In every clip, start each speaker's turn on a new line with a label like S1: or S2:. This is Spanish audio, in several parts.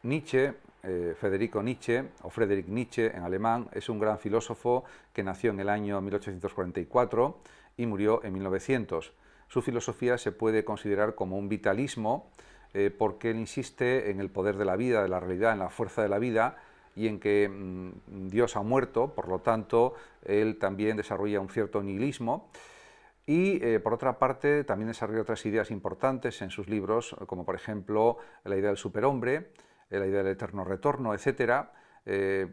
S1: Nietzsche, Federico Nietzsche, o Friedrich Nietzsche en alemán, es un gran filósofo que nació en el año 1844 y murió en 1900. Su filosofía se puede considerar como un vitalismo porque él insiste en el poder de la vida, de la realidad, en la fuerza de la vida y en que Dios ha muerto, por lo tanto, él también desarrolla un cierto nihilismo. Y por otra parte también desarrolla otras ideas importantes en sus libros, como por ejemplo la idea del superhombre, la idea del eterno retorno, etc.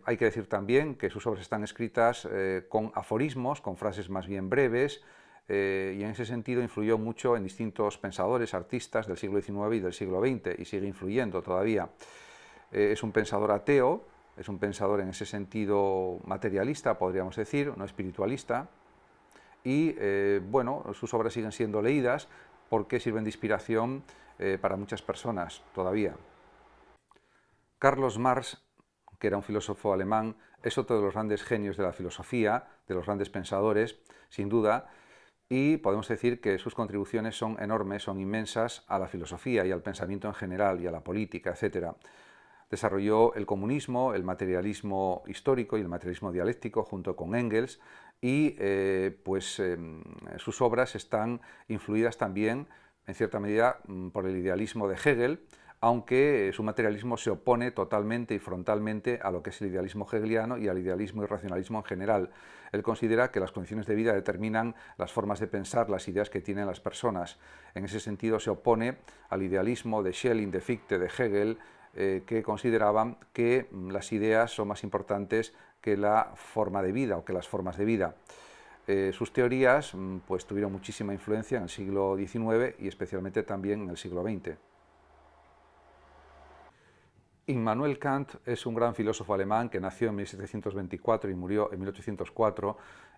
S1: Hay que decir también que sus obras están escritas con aforismos, con frases más bien breves, y en ese sentido influyó mucho en distintos pensadores, artistas del siglo XIX y del siglo XX, y sigue influyendo todavía. Es un pensador ateo, es un pensador en ese sentido materialista, podríamos decir, no espiritualista, y bueno, sus obras siguen siendo leídas porque sirven de inspiración para muchas personas todavía. Carlos Marx, que era un filósofo alemán, es otro de los grandes genios de la filosofía, de los grandes pensadores, sin duda, y podemos decir que sus contribuciones son enormes, son inmensas a la filosofía y al pensamiento en general y a la política, etc. Desarrolló el comunismo, el materialismo histórico y el materialismo dialéctico junto con Engels y sus obras están influidas también en cierta medida por el idealismo de Hegel, aunque su materialismo se opone totalmente y frontalmente a lo que es el idealismo hegeliano y al idealismo y racionalismo en general. Él considera que las condiciones de vida determinan las formas de pensar, las ideas que tienen las personas. En ese sentido se opone al idealismo de Schelling, de Fichte, de Hegel, que consideraban que las ideas son más importantes que la forma de vida o que las formas de vida. Sus teorías pues, tuvieron muchísima influencia en el siglo XIX y especialmente también en el siglo XX. Immanuel Kant es un gran filósofo alemán que nació en 1724 y murió en 1804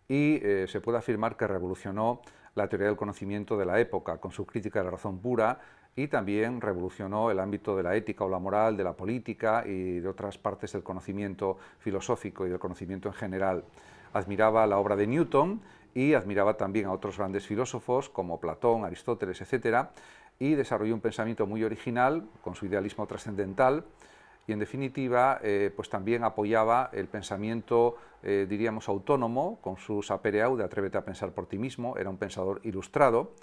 S1: y se puede afirmar que revolucionó la teoría del conocimiento de la época con su crítica de la razón pura y también revolucionó el ámbito de la ética o la moral, de la política y de otras partes del conocimiento filosófico y del conocimiento en general. Admiraba la obra de Newton y admiraba también a otros grandes filósofos como Platón, Aristóteles, etc. y desarrolló un pensamiento muy original con su idealismo trascendental y en definitiva pues también apoyaba el pensamiento, diríamos, autónomo, con su sapere aude, atrévete a pensar por ti mismo. Era un pensador ilustrado,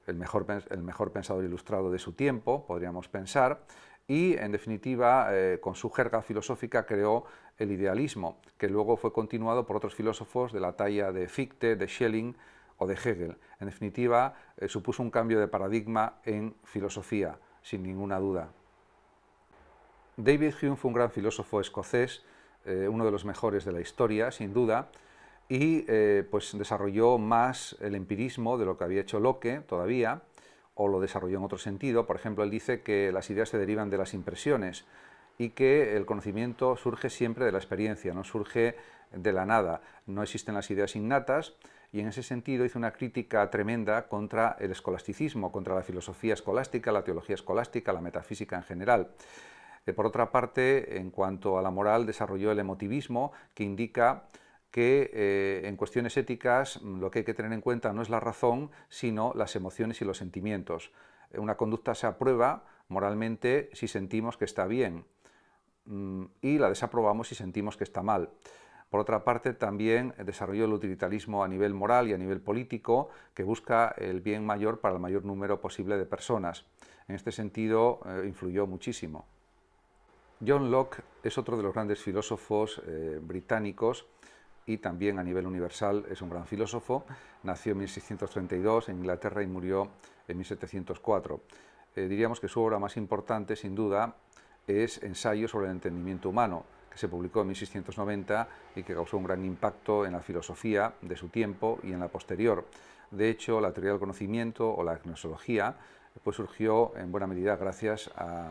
S1: el mejor pensador ilustrado de su tiempo, podríamos pensar, y en definitiva con su jerga filosófica creó el idealismo, que luego fue continuado por otros filósofos de la talla de Fichte, de Schelling o de Hegel. En definitiva supuso un cambio de paradigma en filosofía, sin ninguna duda. David Hume fue un gran filósofo escocés, uno de los mejores de la historia, sin duda, y pues desarrolló más el empirismo de lo que había hecho Locke todavía, o lo desarrolló en otro sentido. Por ejemplo, él dice que las ideas se derivan de las impresiones y que el conocimiento surge siempre de la experiencia, no surge de la nada. No existen las ideas innatas y en ese sentido hizo una crítica tremenda contra el escolasticismo, contra la filosofía escolástica, la teología escolástica, la metafísica en general. Por otra parte, en cuanto a la moral, desarrolló el emotivismo, que indica que en cuestiones éticas lo que hay que tener en cuenta no es la razón, sino las emociones y los sentimientos. Una conducta se aprueba moralmente si sentimos que está bien y la desaprobamos si sentimos que está mal. Por otra parte, también desarrolló el utilitarismo a nivel moral y a nivel político, que busca el bien mayor para el mayor número posible de personas. En este sentido, influyó muchísimo. John Locke es otro de los grandes filósofos británicos y también a nivel universal es un gran filósofo. Nació en 1632 en Inglaterra y murió en 1704. Diríamos que su obra más importante, sin duda, es Ensayo sobre el entendimiento humano, que se publicó en 1690 y que causó un gran impacto en la filosofía de su tiempo y en la posterior. De hecho, la teoría del conocimiento o la gnoseología pues surgió en buena medida gracias a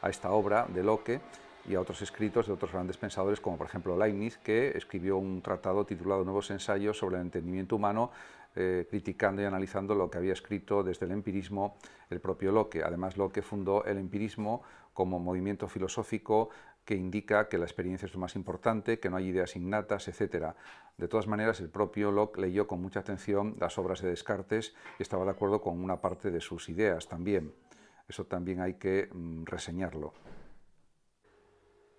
S1: esta obra de Locke y a otros escritos de otros grandes pensadores, como por ejemplo Leibniz, que escribió un tratado titulado Nuevos ensayos sobre el entendimiento humano, criticando y analizando lo que había escrito desde el empirismo el propio Locke. Además, Locke fundó el empirismo como movimiento filosófico que indica que la experiencia es lo más importante, que no hay ideas innatas, etc. De todas maneras, el propio Locke leyó con mucha atención las obras de Descartes y estaba de acuerdo con una parte de sus ideas también. Eso también hay que reseñarlo.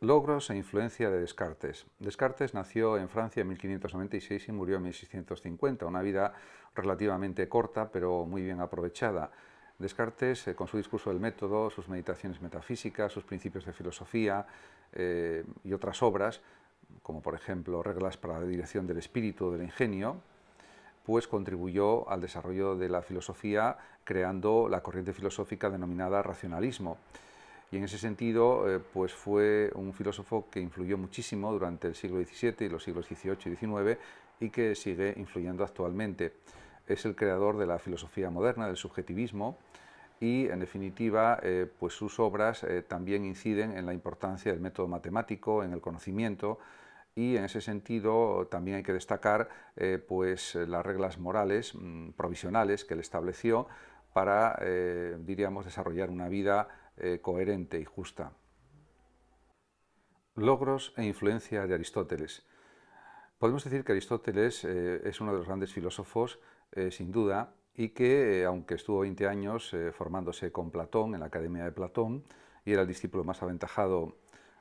S1: Logros e influencia de Descartes. Descartes nació en Francia en 1596 y murió en 1650, una vida relativamente corta pero muy bien aprovechada. Descartes, con su discurso del método, sus meditaciones metafísicas, sus principios de filosofía y otras obras, como por ejemplo Reglas para la dirección del espíritu o del ingenio, pues contribuyó al desarrollo de la filosofía creando la corriente filosófica denominada racionalismo. Y en ese sentido, pues fue un filósofo que influyó muchísimo durante el siglo XVII y los siglos XVIII y XIX y que sigue influyendo actualmente. Es el creador de la filosofía moderna, del subjetivismo, y en definitiva pues sus obras también inciden en la importancia del método matemático, en el conocimiento, y en ese sentido también hay que destacar pues las reglas morales provisionales que él estableció para, diríamos, desarrollar una vida coherente y justa. Logros e influencia de Aristóteles. Podemos decir que Aristóteles es uno de los grandes filósofos, sin duda, y que, aunque estuvo 20 años formándose con Platón en la Academia de Platón, y era el discípulo más aventajado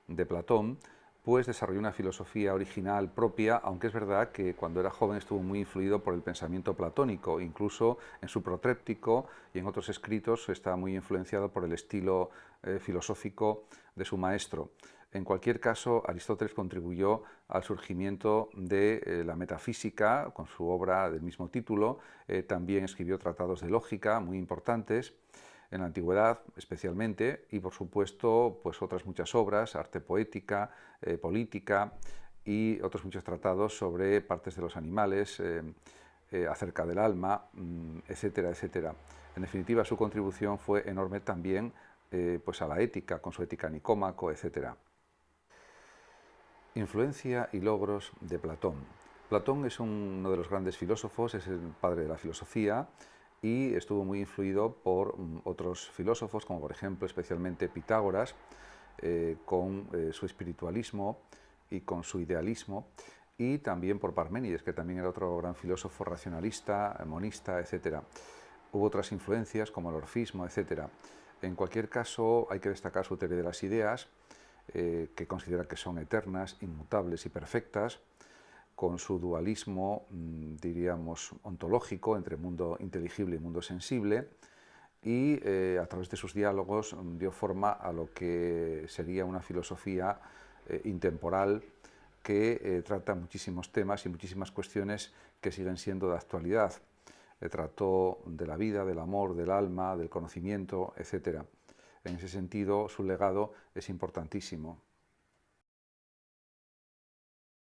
S1: de Platón, pues desarrolló una filosofía original propia, aunque es verdad que cuando era joven estuvo muy influido por el pensamiento platónico, incluso en su Protéptico y en otros escritos está muy influenciado por el estilo filosófico de su maestro. En cualquier caso, Aristóteles contribuyó al surgimiento de la metafísica con su obra del mismo título, también escribió tratados de lógica muy importantes en la antigüedad especialmente, y por supuesto pues otras muchas obras, arte poética, política y otros muchos tratados sobre partes de los animales, acerca del alma, etcétera, etcétera. En definitiva, su contribución fue enorme también pues a la ética, con su Ética Nicómaco, etcétera. Influencia y logros de Platón. Platón es uno de los grandes filósofos, es el padre de la filosofía y estuvo muy influido por otros filósofos, como por ejemplo especialmente Pitágoras, con su espiritualismo y con su idealismo, y también por Parménides, que también era otro gran filósofo racionalista, monista, etc. Hubo otras influencias como el orfismo, etc. En cualquier caso, hay que destacar su teoría de las ideas, que considera que son eternas, inmutables y perfectas, con su dualismo, diríamos, ontológico entre mundo inteligible y mundo sensible, y a través de sus diálogos dio forma a lo que sería una filosofía intemporal que trata muchísimos temas y muchísimas cuestiones que siguen siendo de actualidad. Trató de la vida, del amor, del alma, del conocimiento, etc. En ese sentido, su legado es importantísimo.